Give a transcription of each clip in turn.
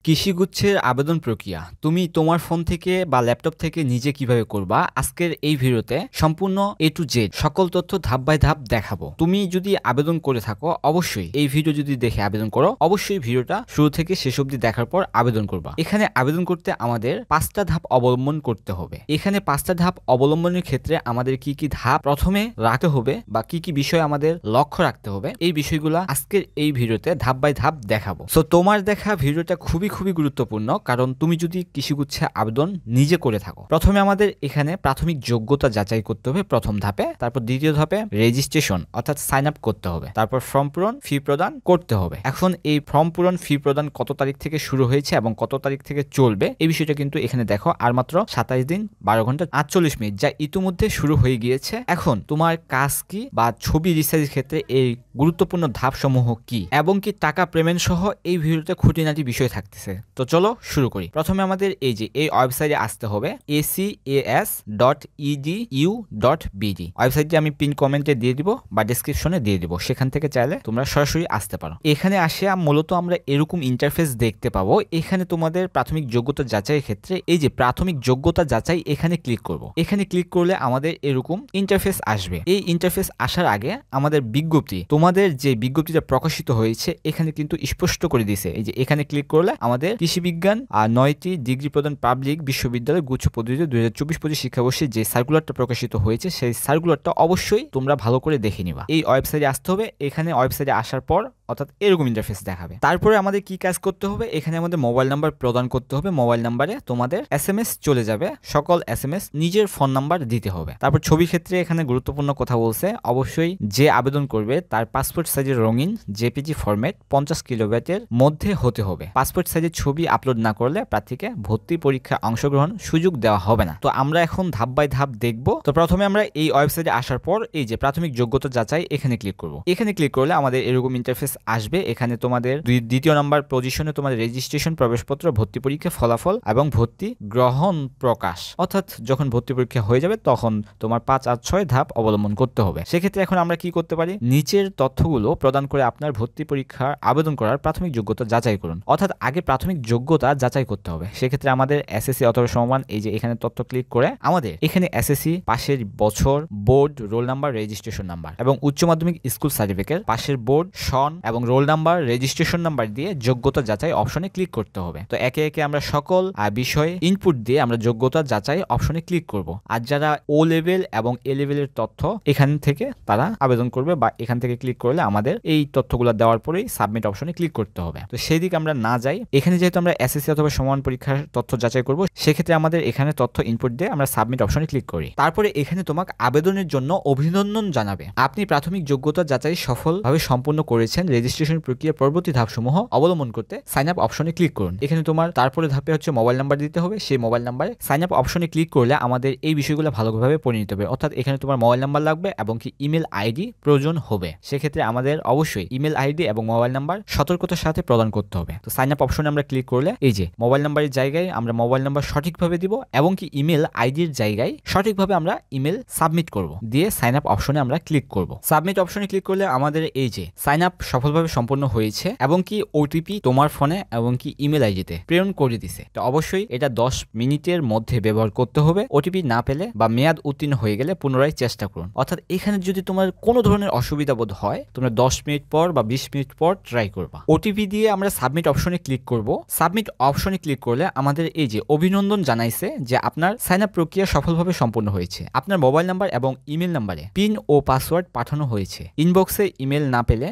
কৃষিগুচ্ছের আবেদন প্রক্রিয়া তুমি তোমার ফোন থেকে বা ল্যাপটপ থেকে নিজে কিভাবে করবা আজকের এই ভিডিওতে সম্পূর্ণ A to Z সকল তথ্য ধাপ বাই ধাপ দেখাবো। তুমি যদি আবেদন করে থাকো অবশ্যই এই ভিডিও যদি দেখে আবেদন করো, অবশ্যই ভিডিওটা শুরু থেকে শেষ অবধি দেখার পর আবেদন করবা। এখানে আবেদন করতে আমাদের 5টা ধাপ অবলম্বন করতে হবে। এখানে 5টা ধাপ অবলম্বনের ক্ষেত্রে আমাদের কি কি ধাপ প্রথমে রাখতে হবে বা কি কি বিষয় আমাদের লক্ষ্য রাখতে হবে, এই বিষয়গুলো আজকের এই ভিডিওতে ধাপ বাই ধাপ দেখাবো। সো তোমার দেখা ভিডিওটা খুবই গুরুত্বপূর্ণ, কারণ তুমি যদি কৃষিগুচ্ছে আবেদন নিজে করে থাকো। প্রথমে আমাদের এখানে প্রাথমিক যোগ্যতা যাচাই করতে হবে প্রথম ধাপে, তারপর দ্বিতীয় ধাপে রেজিস্ট্রেশন অর্থাৎ সাইন আপ করতে হবে, তারপর ফর্ম পূরণ ফি প্রদান করতে হবে। এখন এই ফর্ম পূরণ ফি প্রদান কত তারিখ থেকে শুরু হয়েছে এবং কত তারিখ থেকে চলবে এই বিষয়টা কিন্তু এখানে দেখো। আর মাত্র 27 দিন 12 ঘন্টা 48 মিনিট যা ইতিমধ্যে শুরু হয়ে গিয়েছে। এখন তোমার কাজ কি বা ছবি রিসার্চের ক্ষেত্রে এই গুরুত্বপূর্ণ ধাপ সমূহ কি এবং কি টাকা পেমেন্ট সহ এই ভিডিওতে খুঁটিনাটি বিষয় থাকতেছে। তো চলো শুরু করি। প্রথমে আমাদের এই ওয়েবসাইটে আসতে হবে acas.edu.bd। ওয়েবসাইটটি আমি পিন কমেন্টে দিয়ে দিব বা ডেসক্রিপশনে দিয়ে দিব, সেখান থেকে চাইলে তোমরা সরাসরি আসতে পারো। এখানে আসে মূলত আমরা এরকম ইন্টারফেস দেখতে পাবো। এখানে তোমাদের প্রাথমিক যোগ্যতা যাচাইয়ের ক্ষেত্রে এই যে প্রাথমিক যোগ্যতা যাচাই এখানে ক্লিক করব। এখানে ক্লিক করলে আমাদের এরকম ইন্টারফেস আসবে। এই ইন্টারফেস আসার আগে আমাদের বিজ্ঞপ্তি, তোমাদের যে বিজ্ঞপ্তিটা প্রকাশিত হয়েছে এখানে কিন্তু স্পষ্ট করে দিয়েছে। এই যে এখানে ক্লিক করলে আমাদের কৃষি বিজ্ঞান আর 9টি ডিগ্রি প্রদান পাবলিক বিশ্ববিদ্যালয় গুচ্ছ পদ্ধতিতে 2024-25 শিক্ষাবর্ষে যে সার্কুলারটা প্রকাশিত হয়েছে সেই সার্কুলারটা অবশ্যই তোমরা ভালো করে দেখে নিবা। এই ওয়েবসাইটে আসতে হবে। এখানে ওয়েবসাইটে আসার পর অর্থাৎ এরকম ইন্টারফেস দেখাবে। তারপরে আমাদের কি কাজ করতে হবে, এখানে আমাদের মোবাইল নাম্বার প্রদান করতে হবে। মোবাইল নাম্বারে তোমাদের SMS চলে যাবে, সকল SMS নিজের ফোন নাম্বার দিতে হবে। তারপর ছবির ক্ষেত্রে এখানে গুরুত্বপূর্ণ কথা বলছে, অবশ্যই যে আবেদন করবে তার পাসপোর্ট সাইজের রঙিন জেপিজি ফরম্যাট 50 কিলোবাইটের মধ্যে হতে হবে। পাসপোর্ট সাইজের ছবি আপলোড না করলে প্রার্থীকে ভর্তি পরীক্ষায় অংশগ্রহণ সুযোগ দেওয়া হবে না। তো আমরা এখন ধাপ বাই ধাপ দেখব। তো প্রথমে আমরা এই ওয়েবসাইটে আসার পর এই যে প্রাথমিক যোগ্যতা যাচাই এখানে ক্লিক করব। এখানে ক্লিক করলে আমাদের এরকম ইন্টারফেস আসবে। এখানে তোমাদের দ্বিতীয় নাম্বার পজিশনে তোমাদের রেজিস্ট্রেশন, প্রবেশপত্র, ভর্তি পরীক্ষা ফলাফল এবং ভর্তি গ্রহণ প্রকাশ, অর্থাৎ যখন ভর্তি পরীক্ষা হয়ে যাবে তখন তোমার 5 আর 6 ধাপ অবলম্বন করতে হবে। সেক্ষেত্রে এখন আমরা কি করতে পারি, নিচের তথ্যগুলো প্রদান করে আপনার ভর্তি পরীক্ষার আবেদন করার প্রাথমিক যোগ্যতা যাচাই করুন। অর্থাৎ আগে প্রাথমিক যোগ্যতা যাচাই করতে হবে। সেক্ষেত্রে আমাদের SSC অথবা সমমান এই যে এখানে তথ্য ক্লিক করে আমাদের এখানে SSC পাশের বছর, board, roll number, registration number এবং উচ্চ মাধ্যমিক স্কুল সার্টিফিকেট, পাশের বোর্ড, সন এবং রোল নাম্বার, রেজিস্ট্রেশন নাম্বার দিয়ে যোগ্যতা যাচাই অপশনে ক্লিক করতে হবে। তো একে একে আমরা সকল বিষয়ে ইনপুট দিয়ে আমরা যোগ্যতা যাচাই অপশনে ক্লিক করব। আর যারা ও লেভেল এবং এ লেভেলের তথ্য এখান থেকে তারা আবেদন করবে বা এখান থেকে ক্লিক করলে আমাদের এই তথ্যগুলো দেওয়ার পরেই সাবমিট অপশনে ক্লিক করতে হবে। তো সেই দিকে আমরা না যাই। এখানে যেহেতু আমরা SSC অথবা সমান পরীক্ষার তথ্য যাচাই করব, সেক্ষেত্রে আমাদের এখানে তথ্য ইনপুট দিয়ে আমরা সাবমিট অপশনে ক্লিক করি। তারপরে এখানে তোমাকে আবেদনের জন্য অভিনন্দন জানাবে। আপনি প্রাথমিক যোগ্যতা যাচাই সফলভাবে সম্পূর্ণ করেছেন। রেজিস্ট্রেশন প্রক্রিয়ার পরবর্তী ধাপসমূহ অবলম্বন করতে সাইন আপ অপশনে ক্লিক করুন। এখানে তোমার তারপরে ধাপে হচ্ছে মোবাইল নাম্বার দিতে হবে। সেই মোবাইল নাম্বারে সাইন আপ অপশনে ক্লিক করলে আমাদের এই বিষয়গুলো ভালোভাবে পড়ে নিতে হবে। অর্থাৎ এখানে তোমার মোবাইল নাম্বার লাগবে এবং কি ইমেল আইডি প্রয়োজন হবে। সেক্ষেত্রে আমাদের অবশ্যই ইমেল আইডি এবং মোবাইল নাম্বার সতর্কতার সাথে প্রদান করতে হবে। তো সাইন আপ অপশনে আমরা ক্লিক করলে এই যে মোবাইল নাম্বারের জায়গায় আমরা মোবাইল নাম্বার সঠিকভাবে দিব এবং কি ইমেল আইডির জায়গায় সঠিকভাবে আমরা ইমেল সাবমিট করব। দিয়ে সাইন আপ অপশনে আমরা ক্লিক করব। সাবমিট অপশনে ক্লিক করলে আমাদের এই যে সাইন আপ সফলভাবে সম্পন্ন হয়েছে এবং কি ওটিপি তোমার ফোনে এবং কি ইমেল আইডিতে প্রেরণ করে দিছে। তো অবশ্যই এটা 10 মিনিটের মধ্যে ব্যবহার করতে হবে। ওটিপি না পেলে বা মেয়াদ উত্তীর্ণ হয়ে গেলে পুনরায় চেষ্টা করুন। অর্থাৎ এখানে যদি তোমার কোনো ধরনের অসুবিধা বোধ হয় তোমরা 10 মিনিট পর বা 20 মিনিট পর ট্রাই করবা। ওটিপি দিয়ে আমরা সাবমিট অপশনে ক্লিক করব। সাবমিট অপশনে ক্লিক করলে আমাদের এই যে অভিনন্দন জানাইছে যে আপনার সাইন আপ প্রক্রিয়া সফলভাবে সম্পন্ন হয়েছে। আপনার মোবাইল নাম্বার এবং ইমেল নাম্বারে পিন ও পাসওয়ার্ড পাঠানো হয়েছে। ইনবক্সে ইমেল না পেলে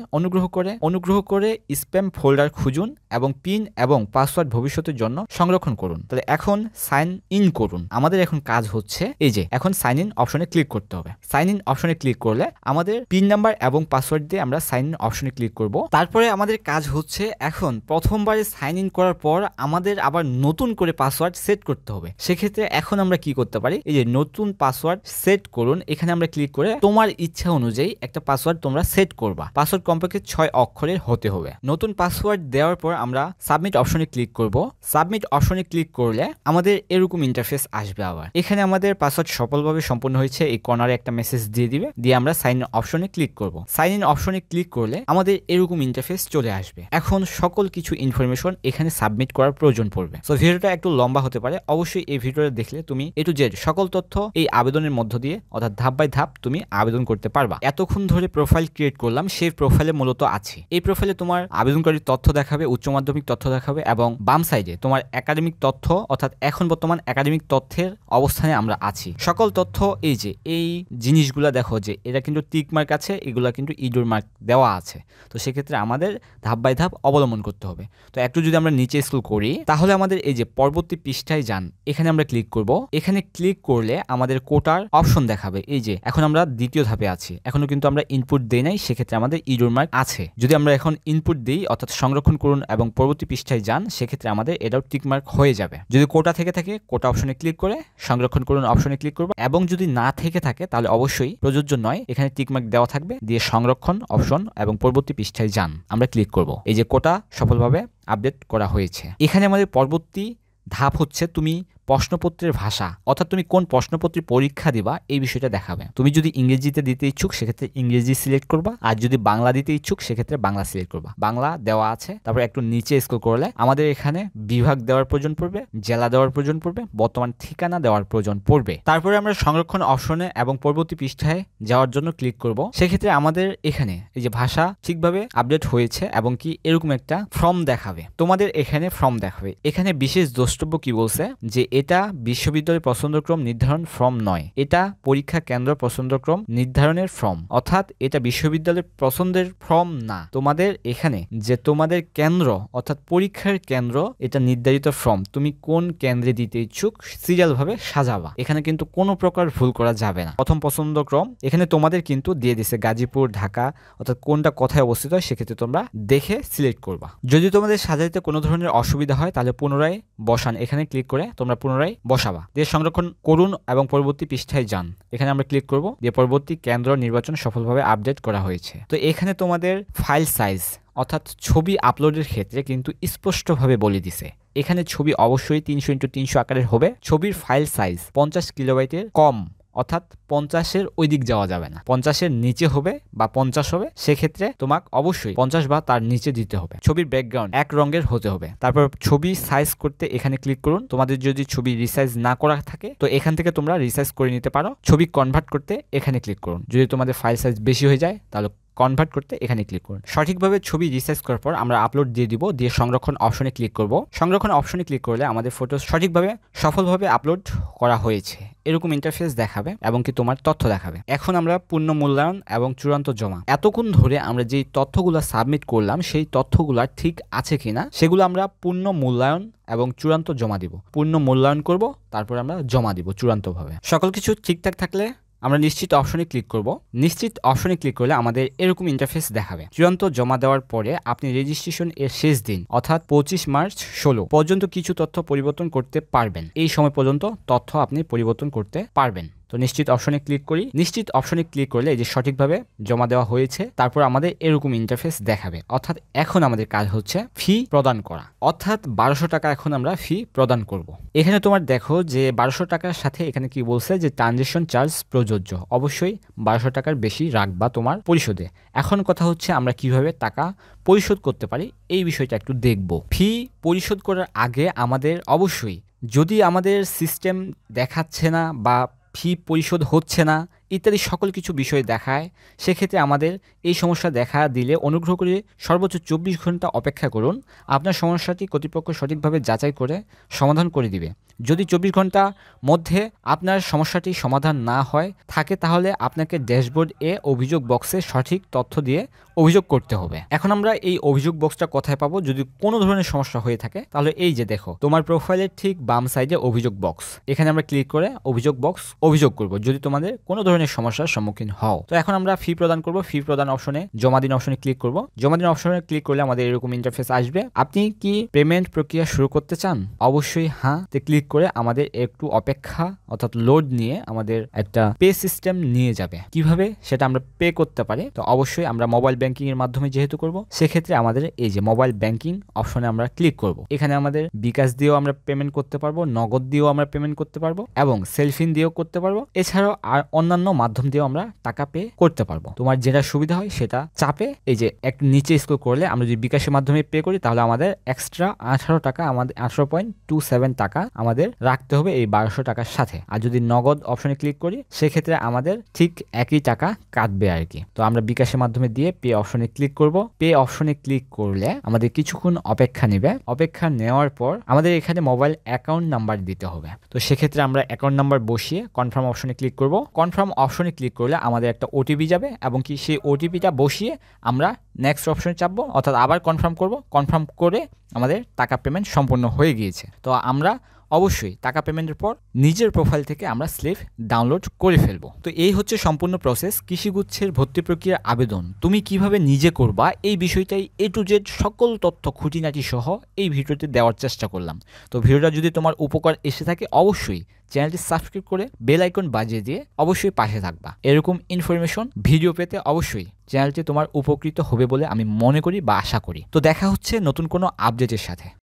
অনুগ্রহ করে স্প্যাম ফোল্ডার খুঁজুন এবং পিন এবং পাসওয়ার্ড ভবিষ্যতের জন্য সংরক্ষণ করুন। তাহলে এখন সাইন ইন করুন। আমাদের এখন কাজ হচ্ছে এই যে এখন সাইন ইন অপশনে ক্লিক করতে হবে। সাইন ইন অপশনে ক্লিক করলে আমাদের পিন নাম্বার এবং পাসওয়ার্ড দিয়ে আমরা সাইন ইন অপশনে ক্লিক করব। তারপরে আমাদের কাজ হচ্ছে এখন প্রথমবারে সাইন ইন করার পর আমাদের আবার নতুন করে পাসওয়ার্ড সেট করতে হবে। সেক্ষেত্রে এখন আমরা কি করতে পারি, এই যে নতুন পাসওয়ার্ড সেট করুন এখানে আমরা ক্লিক করে তোমার ইচ্ছা অনুযায়ী একটা পাসওয়ার্ড তোমরা সেট করবা। পাসওয়ার্ড কমপক্ষে 6 অক্ষরের হতে হবে। নতুন পাসওয়ার্ড দেওয়ার পর আমরা সাবমিট অপশনে ক্লিক করব। সাবমিট অপশনে ক্লিক করলে আমাদের এরকম ইন্টারফেস আসবে। আবার এখানে আমাদের পাসওয়ার্ড সফলভাবে সম্পন্ন হয়েছে এই কর্নারে একটা মেসেজ দিয়ে দিবে। দিয়ে আমরা সাইন ইন অপশনে ক্লিক করব। সাইন ইন অপশনে ক্লিক করলে আমাদের এরকম ইন্টারফেস চলে আসবে। এখন সকল কিছু ইনফরমেশন এখানে সাবমিট করার প্রয়োজন পড়বে। সো ভিডিওটা একটু লম্বা হতে পারে, অবশ্যই এই ভিডিওটা দেখলে তুমি A to Z সকল তথ্য এই আবেদনের মধ্য দিয়ে অর্থাৎ ধাপ বাই ধাপ তুমি আবেদন করতে পারবা। এতক্ষণ ধরে প্রোফাইল ক্রিয়েট করলাম, সেই প্রোফাইলে মূলত আছে, এই প্রোফাইলে তোমার আবেদনকারীর তথ্য দেখাবে, উচ্চ মাধ্যমিক তথ্য দেখাবে এবং বাম সাইডে তোমার একাডেমিক তথ্য অর্থাৎ এখন বর্তমান একাডেমিক তথ্যের অবস্থানে আমরা আছি। সকল তথ্য এই যে এই জিনিসগুলো দেখো যে এটা কিন্তু টিক মার্ক আছে, এগুলা কিন্তু ইডোর মার্ক দেওয়া আছে। তো সেক্ষেত্রে আমাদের ধাপ বাই ধাপ অবলম্বন করতে হবে। তো একটু যদি আমরা নিচে স্ক্রল করি তাহলে আমাদের এই যে পরবর্তী পৃষ্ঠায় যান, এখানে আমরা ক্লিক করব। এখানে ক্লিক করলে আমাদের কোটার অপশন দেখাবে। এই যে এখন আমরা দ্বিতীয় ধাপে আছি, এখনো কিন্তু আমরা ইনপুট দেই নাই, সেক্ষেত্রে আমাদের ইডোর মার্ক আছে। যদি আমরা এখন ইনপুট দিই অর্থাৎ সংরক্ষণ করুন এবং পরবর্তী পৃষ্ঠায় যান, সেক্ষেত্রে আমাদের এটাও টিক মার্ক হয়ে যাবে। যদি কোটা থেকে থাকে কোটা অপশনে ক্লিক করে সংরক্ষণ করুন অপশনে ক্লিক করব, এবং যদি না থেকে থাকে তাহলে অবশ্যই প্রযোজ্য নয়, এখানে টিক মার্ক দেওয়া থাকবে, দিয়ে সংরক্ষণ অপশন এবং পরবর্তী পৃষ্ঠায় যান আমরা ক্লিক করব। এই যে কোটা সফলভাবে আপডেট করা হয়েছে। এখানে আমাদের পরবর্তী ধাপ হচ্ছে তুমি প্রশ্নপত্রের ভাষা অর্থাৎ তুমি কোন প্রশ্নপত্রে পরীক্ষা দিবা এই বিষয়টা দেখাবে। তুমি যদি ইংরেজিতে দিতে ইচ্ছুক সেক্ষেত্রে ইংরেজি সিলেক্ট করবা, আর যদি বাংলা দিতে ইচ্ছুক সেক্ষেত্রে বাংলা সিলেক্ট করবা। বাংলা দেওয়া আছে, তারপর একটু নিচে স্ক্রল করলে আমাদের এখানে বিভাগ দেওয়ার প্রয়োজন পড়বে, জেলা দেওয়ার প্রয়োজন পড়বে, বর্তমান ঠিকানা দেওয়ার প্রয়োজন পড়বে। তারপরে আমরা সংরক্ষণ অপশনে এবং পরবর্তী পৃষ্ঠায় যাওয়ার জন্য ক্লিক করব। সেক্ষেত্রে আমাদের এখানে এই যে ভাষা ঠিকভাবে আপডেট হয়েছে এবং কি এরকম একটা ফর্ম দেখাবে, তোমাদের এখানে ফর্ম দেখাবে। এখানে বিশেষ দ্রষ্টব্য কি বলছে যে এটা বিশ্ববিদ্যালয় পছন্দক্রম নির্ধারণ ফর্ম নয়, এটা পরীক্ষা কেন্দ্র পছন্দক্রম নির্ধারণের ফর্ম, অর্থাৎ এটা বিশ্ববিদ্যালয়ের পছন্দের ফর্ম না। তোমাদের এখানে যে তোমাদের কেন্দ্র অর্থাৎ পরীক্ষার কেন্দ্র এটা নির্ধারিত ফর্ম, তুমি কোন কেন্দ্রে দিতে ইচ্ছুক সিরিয়াল ভাবে সাজাবা। এখানে কিন্তু কোনো প্রকার ভুল করা যাবে না। প্রথম পছন্দক্রম এখানে তোমাদের কিন্তু দিয়ে দিছে গাজীপুর, ঢাকা, অর্থাৎ কোনটা কোথায় অবস্থিত হয় সেক্ষেত্রে তোমরা দেখে সিলেক্ট করবা। যদি তোমাদের সাজাইতে কোনো ধরনের অসুবিধা হয় তাহলে পুনরায় বসান এখানে ক্লিক করে তোমরা পুনরায় বসাবা, দিয়ে সংরক্ষণ করুন এবং পরবর্তী পৃষ্ঠায় যান। এখানে আমরা ক্লিক করব, দিয়ে পরবর্তী কেন্দ্র নির্বাচন সফলভাবে আপডেট করা হয়েছে। তো এখানে তোমাদের ফাইল সাইজ অর্থাৎ ছবি আপলোডের ক্ষেত্রে কিন্তু স্পষ্টভাবে বলে দিছে এখানে ছবি অবশ্যই 300x300 আকারের হবে। ছবির ফাইল সাইজ 50 কিলোবাইটের কম অর্থাৎ 50-এর ওই দিক যাওয়া যাবে না, 50-এর নিচে হবে বা 50 হবে, সেক্ষেত্রে তোমাকে অবশ্যই 50 বা তার নিচে দিতে হবে। ছবির ব্যাকগ্রাউন্ড এক রঙের হতে হবে। তারপর ছবি সাইজ করতে এখানে ক্লিক করুন। তোমাদের যদি ছবি রিসাইজ না করা থাকে তো এখান থেকে তোমরা রিসাইজ করে নিতে পারো। ছবি কনভার্ট করতে এখানে ক্লিক করুন। যদি তোমাদের ফাইল সাইজ বেশি হয়ে যায় তাহলে কনভার্ট করতে এখানে ক্লিক করুন। সঠিকভাবে ছবি রিসাইজ করার পর আমরা আপলোড দিয়ে দিব, দিয়ে সংরক্ষণ অপশনে ক্লিক করব। সংরক্ষণ অপশনে ক্লিক করলে আমাদের ফটো সঠিকভাবে সফলভাবে আপলোড করা হয়েছে এরকম ইন্টারফেস দেখাবে এবং কি তোমার তথ্য দেখাবে। এখন আমরা পূর্ণ মূল্যায়ন এবং চূড়ান্ত জমা। এতক্ষণ ধরে আমরা যেই তথ্যগুলো সাবমিট করলাম সেই তথ্যগুলো ঠিক আছে কিনা সেগুলো আমরা পূর্ণ মূল্যায়ন এবং চূড়ান্ত জমা দিব। পূর্ণ মূল্যায়ন করব, তারপর আমরা জমা দিব চূড়ান্তভাবে। সকল কিছু ঠিকঠাক থাকলে আমরা নিশ্চিত অপশনে ক্লিক করব। নিশ্চিত অপশনে ক্লিক করলে আমাদের এরকম ইন্টারফেস দেখাবে। চূড়ান্ত জমা দেওয়ার পরে আপনি রেজিস্ট্রেশন এর শেষ দিন অর্থাৎ 25 মার্চ 16 পর্যন্ত কিছু তথ্য পরিবর্তন করতে পারবেন। এই সময় পর্যন্ত তথ্য আপনি পরিবর্তন করতে পারবেন। তো নিশ্চিত অপশনে ক্লিক করি। নিশ্চিত অপশনে ক্লিক করলে এই যে সঠিকভাবে জমা দেওয়া হয়েছে, তারপর আমাদের এরকম ইন্টারফেস দেখাবে। অর্থাৎ এখন আমাদের কাজ হচ্ছে ফি প্রদান করা, অর্থাৎ 1200 টাকা এখন আমরা ফি প্রদান করব। এখানে তোমার দেখো যে 1200 টাকার সাথে এখানে কি বলছে যে ট্রানজ্যাকশন চার্জ প্রযোজ্য, অবশ্যই 1200 টাকার বেশি রাখবা তোমার পরিশোধে। এখন কথা হচ্ছে আমরা কিভাবে টাকা পরিশোধ করতে পারি এই বিষয়টা একটু দেখব। ফি পরিশোধ করার আগে আমাদের অবশ্যই যদি আমাদের সিস্টেম দেখাচ্ছে না বা ফি পরিশোধ হচ্ছে না ইত্যাদি সকল কিছু বিষয় দেখায়, সেক্ষেত্রে আমাদের এই সমস্যা দেখা দিলে অনুগ্রহ করে সর্বোচ্চ 24 ঘন্টা অপেক্ষা করুন। আপনার সমস্যাটি কর্তৃপক্ষ সঠিকভাবে যাচাই করে সমাধান করে দিবে। যদি 24 ঘন্টার মধ্যে আপনার সমস্যাটি সমাধান না হয় থাকে তাহলে আপনাকে ড্যাশবোর্ড এ অভিযোগ বক্সে সঠিক তথ্য দিয়ে অভিযোগ করতে হবে। এখন আমরা এই অভিযোগ বক্সটা কোথায় পাবো? যদি কোনো ধরনের সমস্যা হয়ে থাকে তাহলে এই যে দেখো তোমার প্রোফাইলের ঠিক বাম সাইডে অভিযোগ বক্স, এখানে আমরা ক্লিক করে অভিযোগ বক্স অভিযোগ করব যদি তোমাদের কোনো ধরনের সমস্যার সম্মুখীন হও। তো এখন আমরা ফি প্রদান করব। ফি প্রদান অপশনে জমা দিন অপশনে ক্লিক করব। জমা দিন অপশনে ক্লিক করলে আমাদের এরকম ইন্টারফেস আসবে। আপনি কি পেমেন্ট প্রক্রিয়া শুরু করতে চান? অবশ্যই হ্যাঁ তে ক্লিক করে আমাদের একটু অপেক্ষা অর্থাৎ লোড নিয়ে আমাদের একটা পে সিস্টেম নিয়ে যাবে। কিভাবে সেটা আমরা পে করতে পারি? তো অবশ্যই আমরা মোবাইল ব্যাংকিং এর মাধ্যমে যেহেতু করব সেক্ষেত্রে আমাদের এই যে মোবাইল ব্যাংকিং অপশনে আমরা ক্লিক করব। এখানে আমাদের বিকাশ দিয়েও আমরা পেমেন্ট করতে পারবো, নগদ দিয়েও আমরা পেমেন্ট করতে পারবো এবং সেলফিন দিয়েও করতে পারবো। এছাড়াও আর অন্যান্য অন্যান্য মাধ্যম দিয়েও আমরা টাকা পে করতে পারবো। তোমার যেটা সুবিধা হয় সেটা চাপে এই যে এক নিচে স্ক্রল করলে আমরা যদি বিকাশের মাধ্যমে পে করি তাহলে আমাদের এক্সট্রা 18 টাকা, আমাদের 18.27 টাকা আমাদের রাখতে হবে এই 1200 টাকার সাথে। আর যদি নগদ অপশনে ক্লিক করি সেক্ষেত্রে আমাদের ঠিক একই টাকা কাটবে আর কি। তো আমরা বিকাশের মাধ্যমে দিয়ে পে অপশনে ক্লিক করব। পে অপশনে ক্লিক করলে আমাদের কিছুক্ষণ অপেক্ষা নেবে। অপেক্ষা নেওয়ার পর আমাদের এখানে মোবাইল অ্যাকাউন্ট নাম্বার দিতে হবে। তো সেক্ষেত্রে আমরা অ্যাকাউন্ট নাম্বার বসিয়ে কনফার্ম অপশনে ক্লিক করব। কনফার্ম অপশনে ক্লিক করলে আমাদের একটা ওটিপি যাবে এবং কি সেই ওটিপিটা বসিয়ে আমরা নেক্সট অপশনে চাপবো, অর্থাৎ আবার কনফার্ম করব। কনফার্ম করে আমাদের টাকা পেমেন্ট সম্পূর্ণ হয়ে গিয়েছে। তো আমরা অবশ্যই টাকা পেমেন্টের পর নিজের প্রোফাইল থেকে আমরা স্লিপ ডাউনলোড করে ফেলবো। তো এই হচ্ছে সম্পূর্ণ প্রসেস। কৃষিগুচ্ছের ভর্তি প্রক্রিয়ার আবেদন তুমি কিভাবে নিজে করবা এই বিষয়টাই A to Z সকল তথ্য খুঁটিনাটি সহ এই ভিডিওতে দেওয়ার চেষ্টা করলাম। তো ভিডিওটা যদি তোমার উপকার এসে থাকে অবশ্যই চ্যানেলটি সাবস্ক্রাইব করে বেল আইকন বাজিয়ে দিয়ে অবশ্যই পাশে থাকবা। এরকম ইনফরমেশন ভিডিও পেতে অবশ্যই চ্যানেলটি তোমার উপকৃত হবে বলে আমি মনে করি বা আশা করি। তো দেখা হচ্ছে নতুন কোনো আপডেটের সাথে।